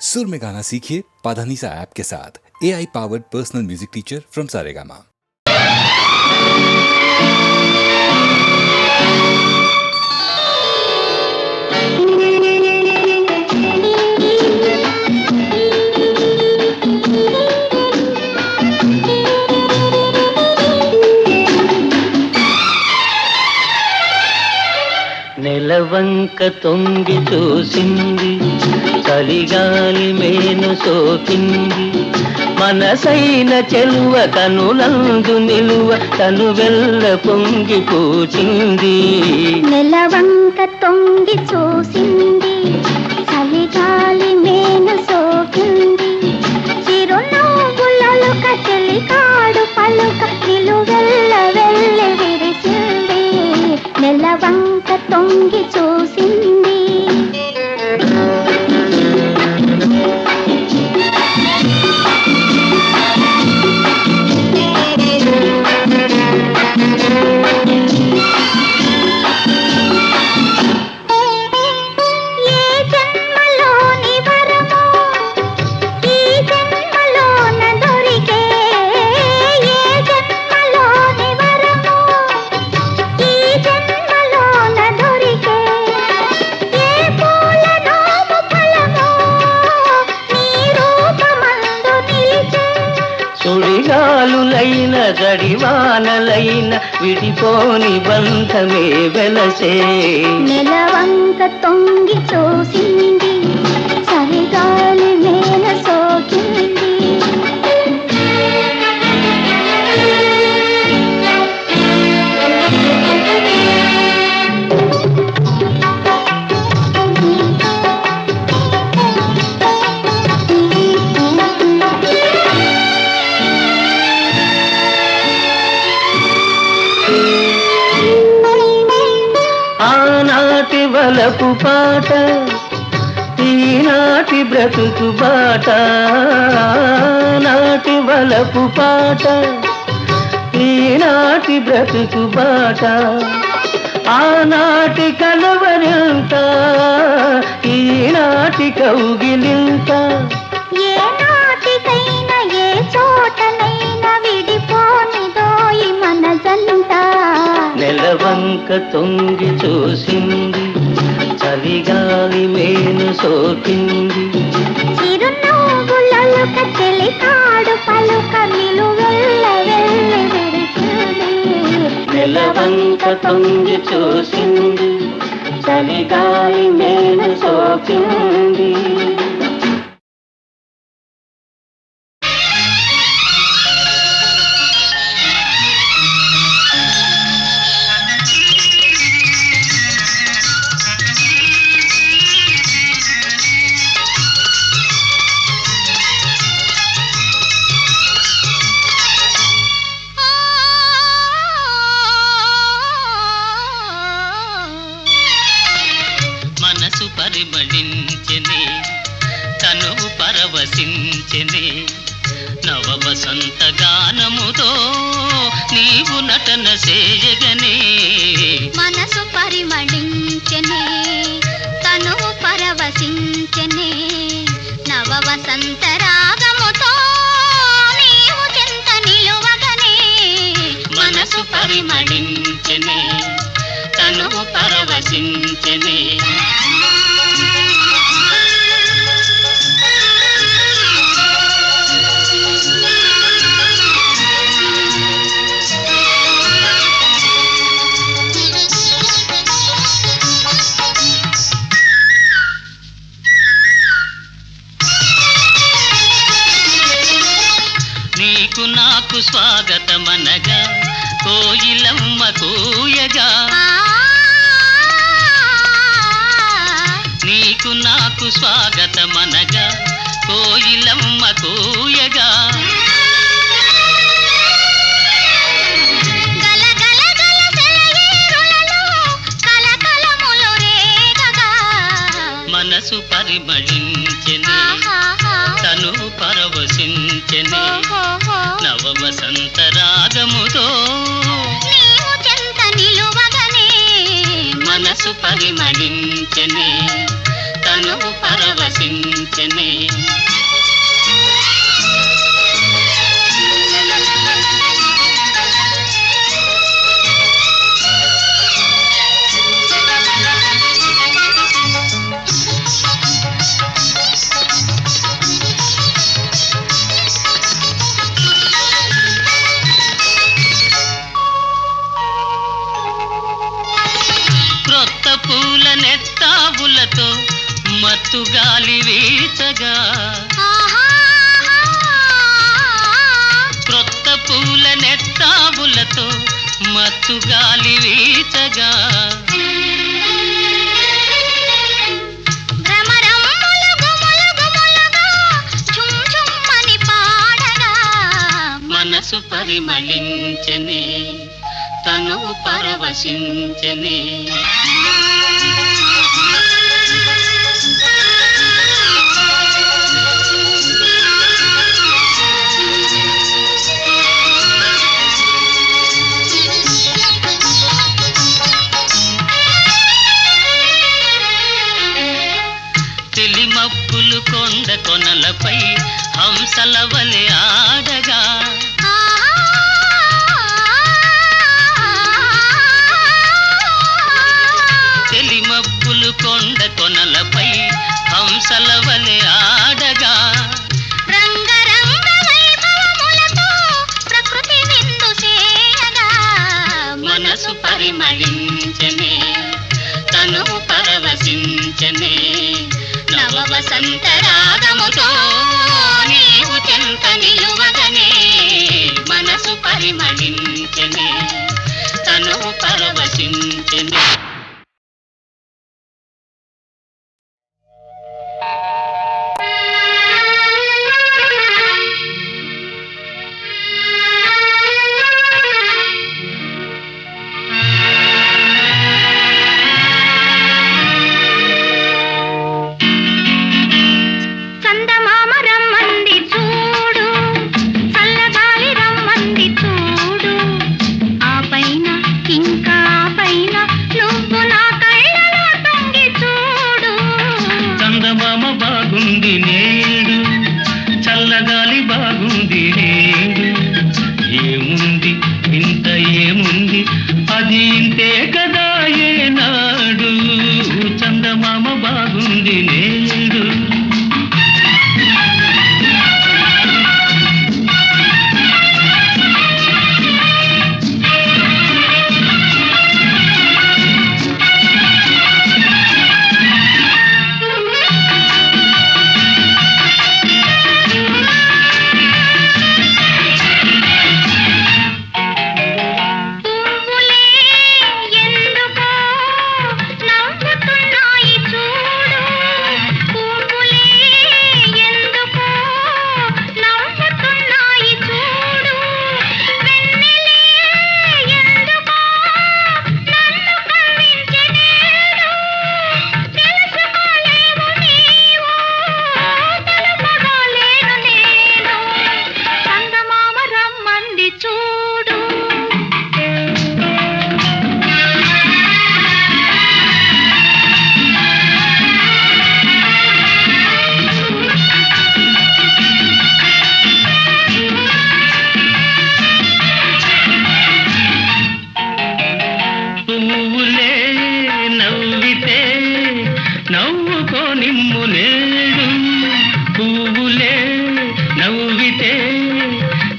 सुर में गाना सीखिए पाधानीसा ऐप के साथ। AI powered personal music teacher from Saregama. నెలవంక తొంగి చూసింది, చలిగాలి మేను సోకింది, మనసైన చెలువ కనులందు నిలువ తను వెల్ల పొంగి పూచింది. నెలవంక తొంగి చూసింది, చలిగాలి మేను సోకింది, చిరునవ్వులొలుక చెలికాడు పలుక నిలువెల్ల వెళ్ళి విరిసింది. నెలవంక తొంగి చూసింది. సుడిగాలులైన జడివానలైన విడిపోని బంధమే వెలసే. నెలవంక తొంగి చూసింది, చలిగాలి మేన సోకింది. ఆనాటి వలపు పాట, ఈనాటి బ్రతుకు బాట. నాటి వలపు పాట, ఈనాటి బ్రతుకు బాట. ఆనాటి కలవరింత, ఈనాటి కౌగిలింత. ఏ నాటికైనా ఏ చోటనైనా విడిపోనిదోయి మనసంతా. నెలవంక తొంగి చూసింది, చలిగాలి మేను సోకింది, చిరునవ్వులొలుక చెలికాడు పలుక నిలువెల్ల వెళ్ళి విరిసింది. నెలవంక తొంగి చూసింది, చలిగాలి మేను సోకింది. మనసు పరిమళించెనే, తనువు పరవశించెనే, నవ వసంత గానముతో నీవు నటన చేయగనే. మనసు పరిమళించెనే, తనువు పరవశించెనే, నవ వసంత రాగముతో నీవు చెంత నిలువగనే. మనసు పరిమళించెనే, తనువు పరవశించెనే. నీకు నాకు స్వాగతమనగా కోయిలమ్మ కూయగా, నీకు నాకు స్వాగతమనగా కోయిలమ్మ కూయగా. మనసు పరిమళించెనే, తను పరవశించెనే, నవ వసంత రాగముతో నీవు చెంత నిలువగనే. మనసు పరిమళించెనే, తను పరవశించెనే. మత్తు గాలి వీచగా క్రొత్త పూల నెత్తాబులతో మత్తు గాలి వీచగా మనసు పరిమళించనే తను పరవశించనే తెలిమప్పులు కొండ కొనలపై హంసల వలె ఆడగా తెలిమప్పులు కొండ కొనలపై హంసల వలె ఆడగా రంగరంగ వైభవములతో ప్రకృతి విందు చేయగా మనసు పరిమళించనే తను పరవశించనే నవ వసంత రాగముతో నీవు చెంత నిలువగనే మనసు పరిమళించనే తను పరవశించనే చందమామ రమ్మంది చూడు, చల్లగాలి రమ్మంది చూడు, ఆ పైన ఇంకా ఆ పైన నువ్వు నా కళ్ళలో తొంగి చూడు. చందమామ బాగుంది నేడు, చల్లగాలి బాగుంది నేడు, ఏముంది ఇంత ఏముంది అది ఇంతే కదా ఏనాడు. చందమామ బాగుంది నేడు. పువ్వులే ఎందుకో నవ్వుతున్నాయి చూడు, పువ్వులే ఎందుకో నవ్వుతున్నాయి చూడు, వెన్నెలే ఎందుకో నన్ను కవ్వించెనేడు, తెలుసుకోలేవు నీవు తెలుపగలేను నేను, చందమామ రమ్మంది చూడు. పువ్వులే నవ్వితే నవ్వుకో నిమ్ము నేడు, పువ్వులే నవ్వితే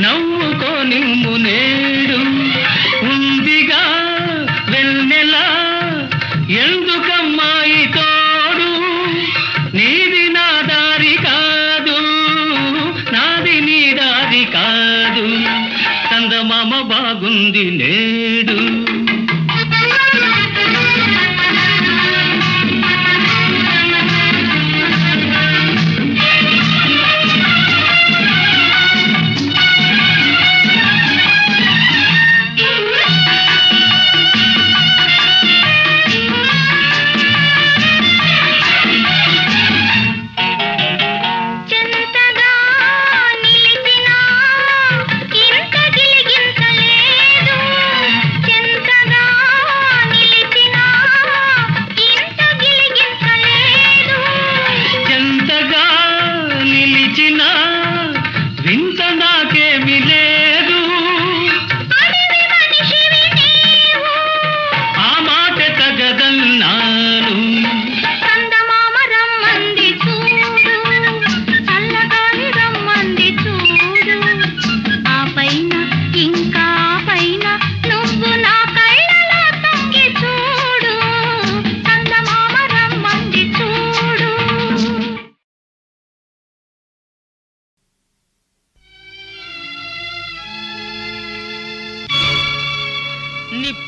నవ్వుకో నిమ్ము నేడు, ఉందిగా వెన్నెలా ఎందుకమ్మాయి తోడు, నీది నా దారి కాదు నాది నీ దారి కాదు, చందమామ బాగుంది నేడు. చెంతగా నిలిచినా ఇంత గిలిగింతలేదు,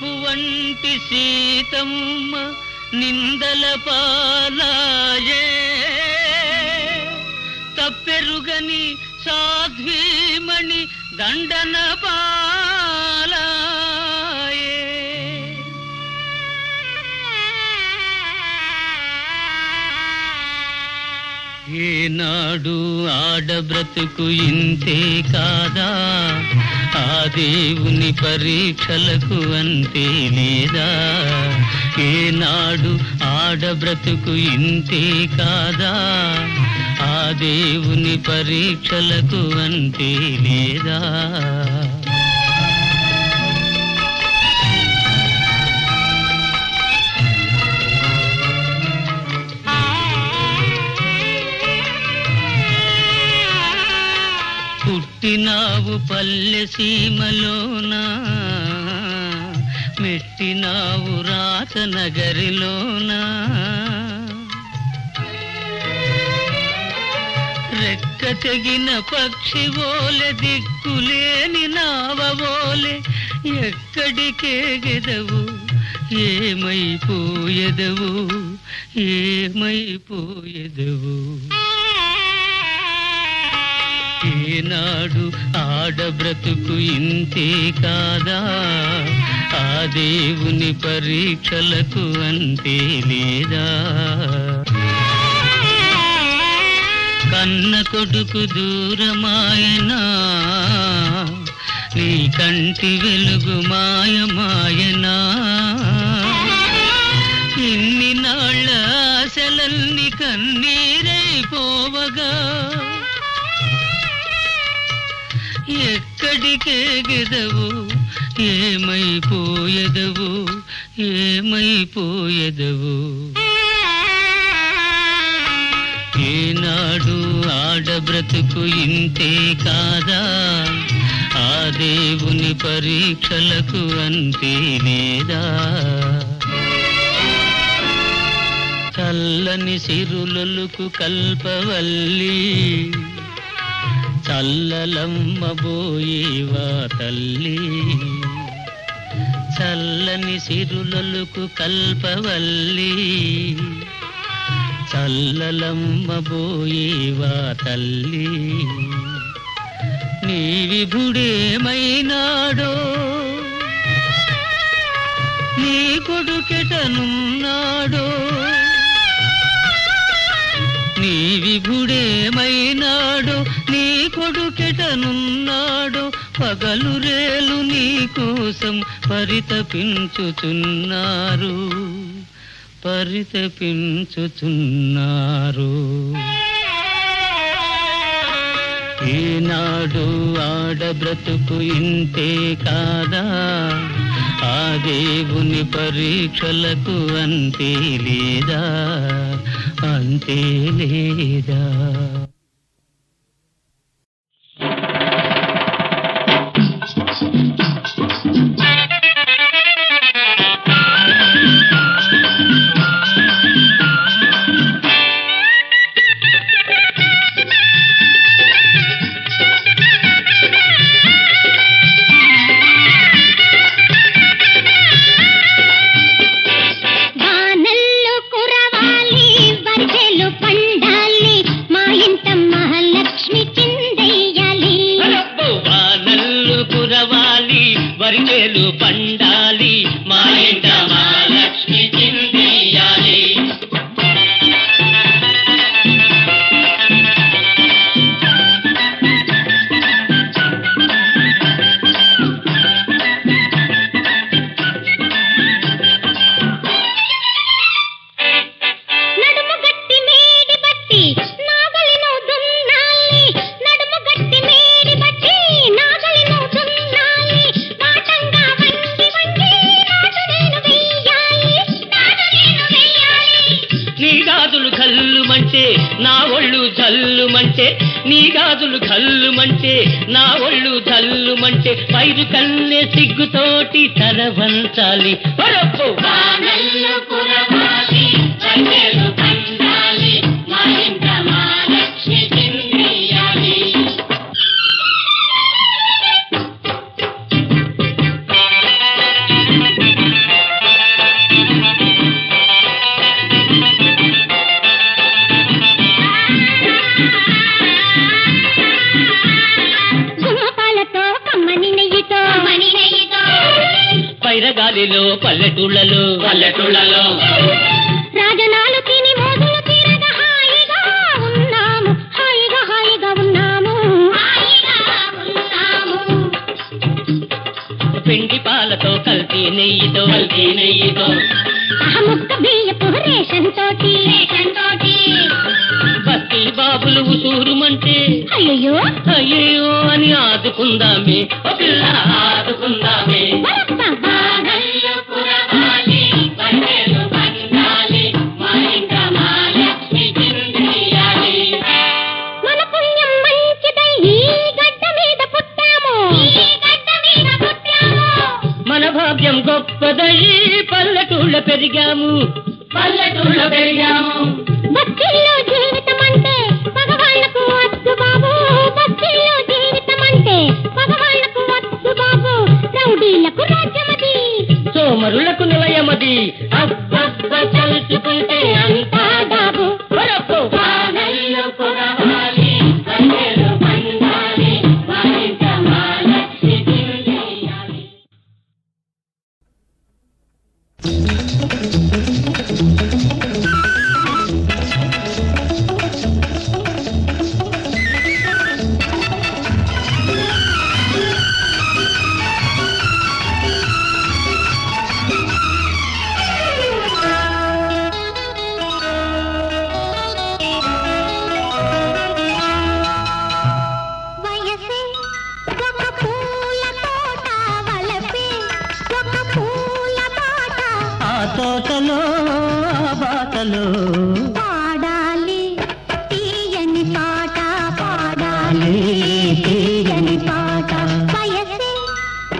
నిప్పు వంటి సీతమ్మ నిందల పాలాయే, తప్పెరుగని సాధ్వీమణి దండన పాలాయే. ఏనాడు ఆడబ్రతుకు ఇంతే కాదా, ఆ దేవుని పరీక్షలకు అంతే లేదా. ఏనాడు ఆడబ్రతుకు ఇంతే కాదా, ఆ దేవుని పరీక్షలకు అంతే లేదా. పుట్టినావు పల్లె సీమలోనా, మెట్టినావు రాచనగరిలోనా. రెక్క తెగిన పక్షి ఓలె, దిక్కులేని నావోలె ఎక్కడికేగెదవు, ఏమైపోయెదవు, ఏమైపోయెదవు. ఏనాడు ఆడబ్రతుకు ఇంతే కాదా, ఆ దేవుని పరీక్షలకు అంతే లేదా. కన్న కొడుకు దూరమాయనా, నీ కంటి వెలుగు మాయమాయనా. ఇన్ని నాళ్ళ ఆశలన్నీ కన్నీరైపోవగా, ఎక్కడికేగెదవు, ఏమైపోయెదవు, ఏమైపోయెదవు. ఏనాడు ఆడబ్రతుకు ఇంతే కాదా, ఆ దేవుని పరీక్షలకు అంతే లేదా. చల్లని సిరులొలుకు కల్పవల్లి, చల్లలమ్మ బోయేవా తల్లి. చల్లని సిరులొలుకు కల్పవల్లి, చల్లలమ్మ బోయేవా తల్లి. నీ విభుడేమైనాడో, నీ కొడుకెటనున్నాడో. నీ విభుడేమైనాడో, నీ కొడుకెటనున్నాడో. పగలు రేలు నీ కోసం పరితపించుచున్నారు, పరితపించుచున్నారు. ఈనాడు ఆడబ్రతుకు ఇంతే కాదా, ఆ దేవుని పరీక్షలకు అంతే లేదా, అంతే లేదా. వరిచేలు పండాలి, మా ఇంట మహాలక్ష్మి చిందెయ్యాలి. నా ఒళ్ళు జల్లుమంటే, నీ గాజులు కల్లుమంటే నా ఒళ్ళు జల్లుమంటే, పైరు కల్లే సిగ్గుతోటి తల వంచాలి. చల్లగాలిలో పల్లెటూళ్ళలో రాజనాలు తిని మోజులు తీరగా హాయిగా ఉన్నాము హాయిగా ఉన్నాము పిండి పాలతో కల్తీ నెయ్యితో ముక్క బియ్యపు రేషన్ తోటి బస్తీ బాబులు ఉసూరుమంటే అయ్యో అయ్యో అని ఆదుకుందామే ఓ పిల్ల ఆదుకుందామే మన పుణ్యం మంచిదై ఈ గడ్డ మీద పుట్టాము మన భాగ్యం గొప్పదై పల్లెటూళ్ళ పెరిగాము బస్తీల్లో జీవితం అంటే మగవాళ్లకు వద్దు బాబు బస్తీల్లో జీవితం అంటే మగవాళ్లకు వద్దు బాబు రౌడీలకు రాజ్యమది సోమరులకు నిలయమది అబ్బబ్బ తలుచుకుంటే అంతా బాబు ఒరపు. వయసే ఒక పూల తోట వలపే ఒక పూల బాట ఆ తోటలో ఆ బాటలో పాడాలి తీయని పాట పాడాలి తీయని పాట వయసే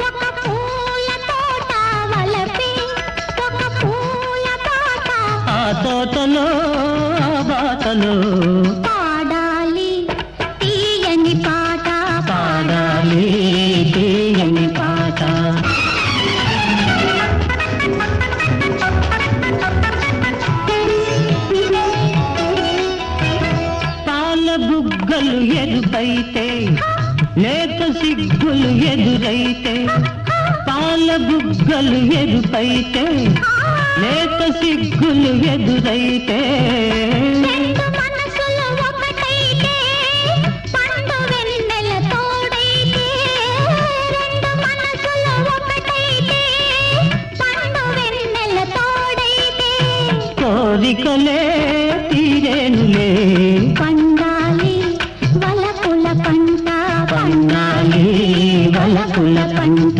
ఒక పూల తోట వలపే ఒక పూల బాట ఆ తోటలో ఆ బాటలో పాడాలి తీయని పాట పాడాలి తీయని పాట పాల బుగ్గలు ఎరుపైతే లేత సిగ్గులు ఎదురైతే పాల బుగ్గలు ఎరుపైతే లేత సిగ్గులు ఎదురైతే రెండు మనసులు ఒకటైతే పండు వెన్నెల తోడైతే రెండు మనసులు ఒకటైతే పండు వెన్నెల తోడైతే కోరికలే తీరేనులే పండాలి వలపుల పంట పన్నాలి వలపుల పంట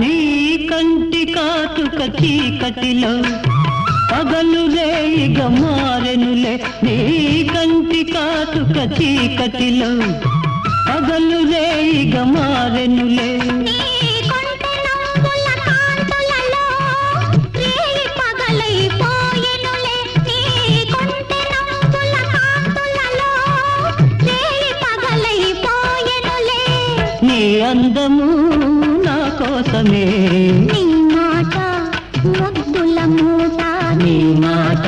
నీ కంటి కాటుక చీకటిలో పగలు రేయిగ మారెనులే నీ కంటి కాటుక చీకటిలో పగలు రేయిగ మారెనులే నీ కొంటె నవ్వుల కాంతులలో రేయి పగలైపోయెనులే నీ కొంటె నవ్వుల కాంతులలో రేయి పగలైపోయెనులే నీ అందము నా కోసమే నీ మాట ముద్దుల మూట నీ మాట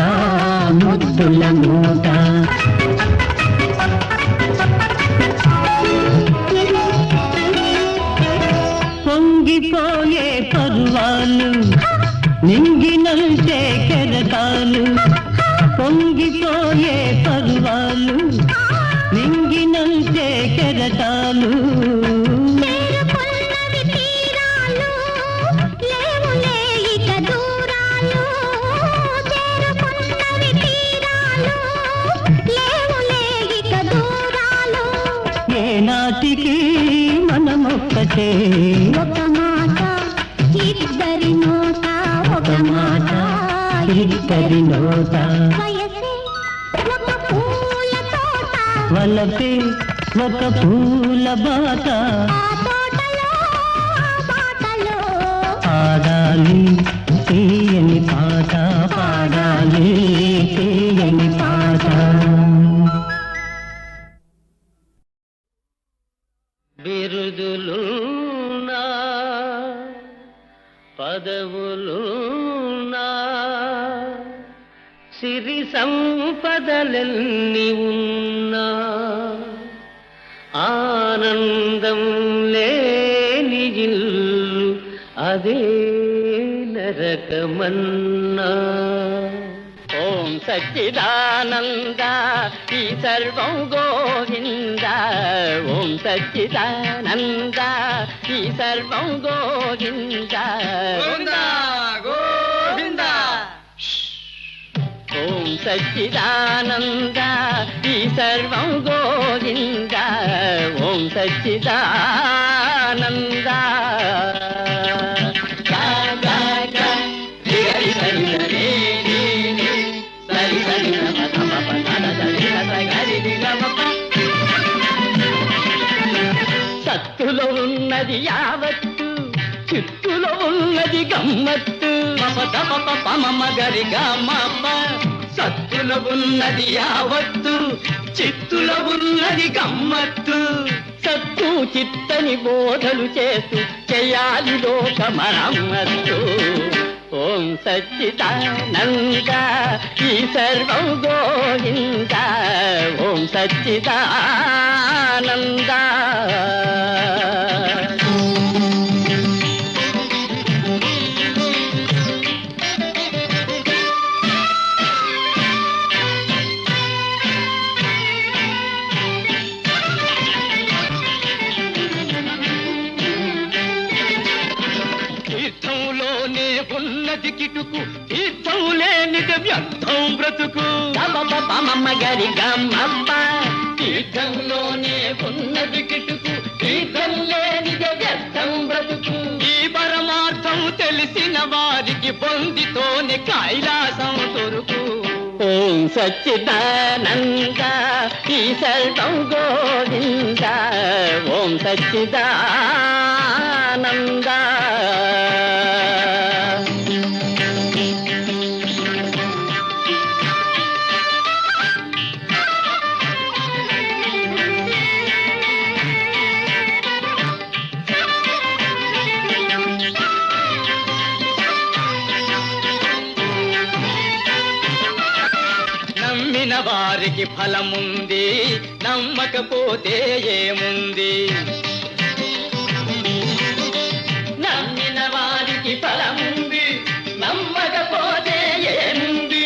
ముద్దుల మూట పొంగిపోయే పర్వాలు నింగినంటే కెరటాలు పొంగిపోయే పర్వాలు నింగినంటే కెరటాలు చేరుకున్నవి తీరాలు లేవులే ఇక దూరాలు చేరుకున్నవి తీరాలు లేవులే ఇక దూరాలు ఏనాటికి మనమొక్కటే ఒక మాట ఇద్దరి నోట ఒక మాట ఇద్దరి నోట వయసే ఒక పూల తోట వలపే ఒక పూల బాట ఆ తోటలో ఆ బాటలో పాడాలి తీయని పాట పాడాలి తీయని పాట బిరుదులు పలకమన్నా ఓం సచ్చిదానంద ఈ సర్వం గోవింద ఓం సచ్చిదానంద ఈ సర్వం గోవింద గోవింద ఓం సచ్చిదానంద ఈ సర్వం గోవింద ఓం సచ్చిదానంద సత్తులో ఉన్నది యావత్తు చిత్తులో ఉన్నది గమ్మత్తు పమ గరి గమ్మ సత్తులో ఉన్నది యావత్తు చిత్తులో ఉన్నది గమ్మత్తు సత్తు చిత్తని బోధలు చేస్తూ చేయాలి లోక మరమ్మత్తు ఓం సచ్చిదానంద ఈ సర్వం గోవింద ఓం సచ్చిదానంద తీర్థంలోనే ఉన్నది కిటుకు తీర్థం లేనిది వ్యర్థం బ్రతుకు పమమ్మ గరి గమ్మప్ప తీర్థంలోనే ఉన్నది కిటుకు తీర్థం లేనిది వ్యర్థం బ్రతుకు ఈ పరమార్థం తెలిసిన వారికి పొందితోనే కైలాసం దొరుకు ఓం సచ్చిదానంద ఈ సర్వం గోవింద ఓం సచ్చిదానంద నమ్మిన వారికి ఫలముంది నమ్మకపోతే ఏముంది నమ్మిన వారికి ఫలముంది నమ్మకపోతే ఏముంది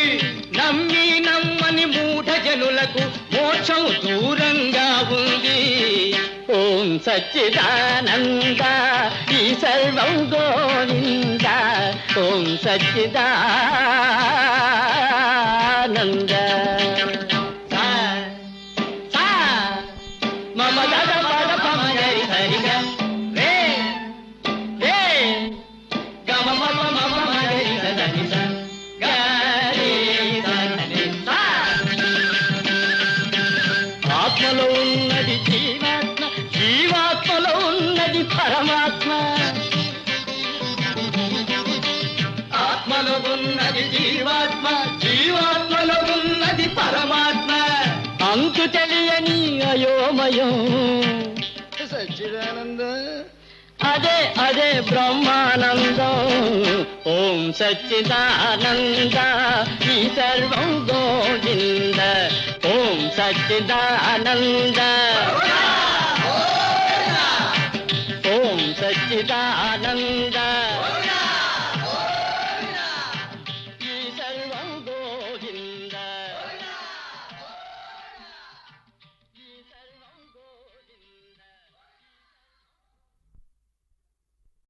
నమ్మి నమ్మని మూఢ జనులకు మోక్షం దూరంగా ఉంది ఓం సచ్చిదానంద ఈ సర్వం గోవింద ఓం సచ్చిదానంద మమ గద పద పమ గరి హరిగ రే రే గమ మమ మమ గరి సదని స గరి సదని స ఆత్మలో ఉన్నది జీవాత్మ జీవాత్మలో ఉన్నది పరమాత్మ ఆత్మలో ఉన్నది జీవాత్మ జీవాత్మలో ఉన్నది పరమాత్మ అంతు తెలియని అయోమయం సచ్చిదానంద అదే అదే బ్రహ్మానందం ఓం సచ్చిదానంద ఈ సర్వం గోవింద ఓం సచ్చిదానంద ఓం సచ్చిదానంద